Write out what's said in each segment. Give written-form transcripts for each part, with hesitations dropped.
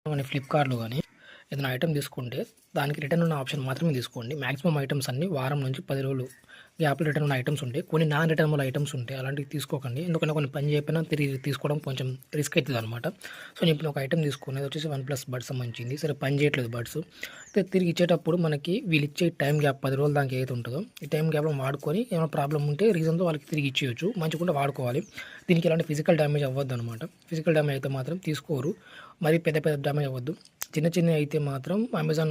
కానీ ఫ్లిప్కార్ట్‌లో గానీ ఏదైనా ఐటెమ్ తీసుకుంటే దానికి రిటర్న్ ఉన్న ఆప్షన్ మాత్రమే తీసుకోండి. మాక్సిమం ఐటెమ్స్ అన్నీ వారం నుంచి 10 రోజులు గ్యాప్‌లో రిటర్న్ ఉన్న ఐటెమ్స్ ఉంటాయి. కొన్ని నాన్ రిటర్నబుల్ ఐటెమ్స్ ఉంటాయి. అలాంటివి తీసుకోకండి. ఎందుకంటే కొన్ని పని చేయకపోయినా తిరిగి తీసుకోవడం కొంచెం రిస్క్ అయితదనమాట. సో, నేను ఇప్పుడు ఒక ఐటెమ్ తీసుకున్నా. అదొచ్చేసి వన్‌ప్లస్ బడ్స్ సంబంధించింది. సరే పని చేయట్లేదు బడ్స్. అయితే తిరిగి ఇచ్చేటప్పుడు మనకి వీళ్ళిచ్చే టైమ్ గ్యాప్ 10 రోజుల దాకా ఏదైతే ఉంటదో, ఈ టైమ్ గ్యాప్‌లో వాడుకొని ఏమైనా ప్రాబ్లమ్ ఉంటే రీజన్‌తో వాళ్ళకి తిరిగి ఇచ్చేయొచ్చు. మంచిగుంటే వాడుకోవాలి. దీనికి ఎలాంటి ఫిజికల్ డ్యామేజ్ అవ్వద్దనమాట. ఫిజికల్ డ్యామేజ్ అయితే మాత్రం తీసుకోరు. మరి పెద్ద పెద్ద డ్యామేజ్ అవ్వద్దు. చిన్న చిన్నవి అయితే మాత్రం అమెజాన్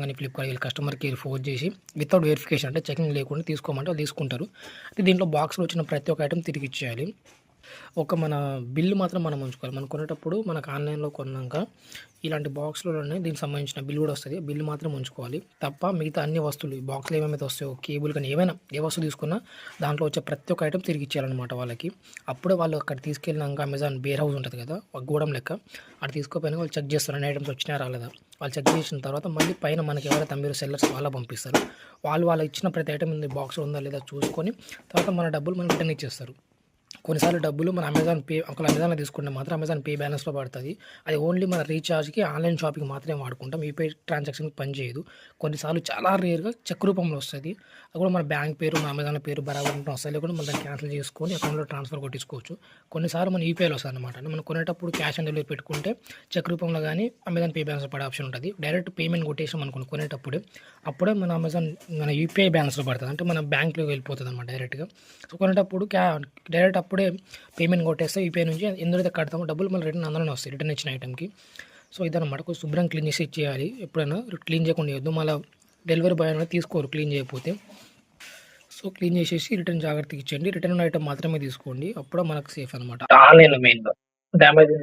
కానీ ఫ్లిప్కార్ట్ వీళ్ళు కస్టమర్ కేర్ ఫోన్ చేసి వితౌట్ వెరిఫికేషన్ అంటే చెకింగ్ లేకుండా తీసుకోమంటే వాళ్ళు తీసుకుంటారు. అయితే దీంట్లో బాక్స్‌లో వచ్చిన ప్రతి ఒక్క ఐటెమ్ తిరిగి ఇచ్చేయాలి. ఒక మన బిల్ మాత్రం మనం ఉంచుకోవాలి. మనం కొనేటప్పుడు మనకు ఆన్‌లైన్‌లో కొన్నాక ఇలాంటి బాక్స్‌లోనే దీనికి సంబంధించిన బిల్ కూడా వస్తది. బిల్ మాత్రం ఉంచుకోవాలి. తప్ప మిగతా అన్ని వస్తువులు ఈ బాక్స్‌లో ఏమేమైతే వస్తాయో కేబుల్ కానీ ఏవైనా ఏ వస్తువు తీసుకున్నా దాంట్లో వచ్చే ప్రతి ఒక్క ఐటెమ్ తిరిగి ఇచ్చేయాలన్నమాట వాళ్ళకి. అప్పుడే వాళ్ళు అక్కడ తీసుకెళ్ళినాక అమెజాన్ వేర్ హౌస్ ఉంటది కదా! ఒక గోడౌన్ లెక్క. అక్కడ తీసుకోపోయినాక వాళ్ళు చెక్ చేస్తారు అన్ని ఐటెమ్స్ వచ్చినాయా రాలేదా. వాళ్ళు చెక్ చేసిన తర్వాత మళ్ళీ పైన మనకి ఎవరైతే అమ్మిరో సెల్లర్స్ వాళ్ళకి పంపిస్తారు. వాళ్ళు ఇచ్చిన ప్రతి ఐటెమ్ బాక్స్‌లో ఉందా లేదా చూసుకొని తర్వాత మన డబ్బులు మనకి రిటర్న్ ఇచ్చేస్తారు. కొన్నిసార్లు డబ్బులు మన అమెజాన్‌లో తీసుకుంటే మాత్రం అమెజాన్ పే బ్యాలెన్స్‌లో పడతది. అది ఓన్లీ మన రీచార్జ్‌కి, ఆన్‌లైన్ షాపింగ్‌కి మాత్రమే వాడుకుంటాం. యూపీఐ ట్రాన్సాక్షన్‌కి పనిచేయదు. కొన్నిసార్లు చాలా రేర్‌గా చెక్ రూపంలో వస్తది. అది కూడా మన బ్యాంక్ పేరు, మన అమెజాన్ పేరు బరాబర్ ఉంటే వస్తది. లేకుంటే మనం దాన్ని క్యాన్సిల్ చేసుకొని అకౌంట్‌లో ట్రాన్స్‌ఫర్ కొట్టించుకోవచ్చు. కొన్నిసార్లు మన యూపీఐలో వస్తదనమాట. అంటే మనం కొనేటప్పుడు క్యాష్ ఆన్ డెలివరీ పెట్టుకుంటే చెక్ రూపంలో గానీ అమెజాన్ పే బ్యాలెన్స్‌లో పడే ఆప్షన్ ఉంటది. డైరెక్ట్ పేమెంట్ కొట్టేసామనుకోండి కొనేటప్పుడే, అప్పుడే మన యూపీఐ బ్యాలెన్స్‌లో పడతది. అంటే మన బ్యాంక్‌లోకి వెళ్ళిపోతదనమాట డైరెక్ట్‌గా. సో, కొనేటప్పుడు డైరెక్ట్ అప్పుడే పేమెంట్ కొట్టేస్తే యూపీఐ నుంచి ఎందులోతే కడతామో డబ్బులు మళ్ళీ రిటర్న్ అందులోనే వస్తాయి. రిటర్న్ ఇచ్చిన ఐటెమ్‌కి. సో, ఇదనమాట. కొంచెం శుభ్రంగా క్లీన్ చేసి ఇచ్చేయాలి. ఎప్పుడైనా క్లీన్ చేయకుండా ఇయ్యొద్దు. మళ్ళా డెలివరీ బాయ్ అనేది తీసుకోరు క్లీన్ చేయకపోతే. సో, క్లీన్ చేసేసి రిటర్న్ జాగ్రత్తగా ఇచ్చేయండి. రిటర్న్ ఉన్న ఐటెమ్ మాత్రమే తీసుకోండి. అప్పుడే మనకు సేఫ్ అనమాట. ఆన్‌లైన్‌లో మెయిన్‌గా డ్యామేజ్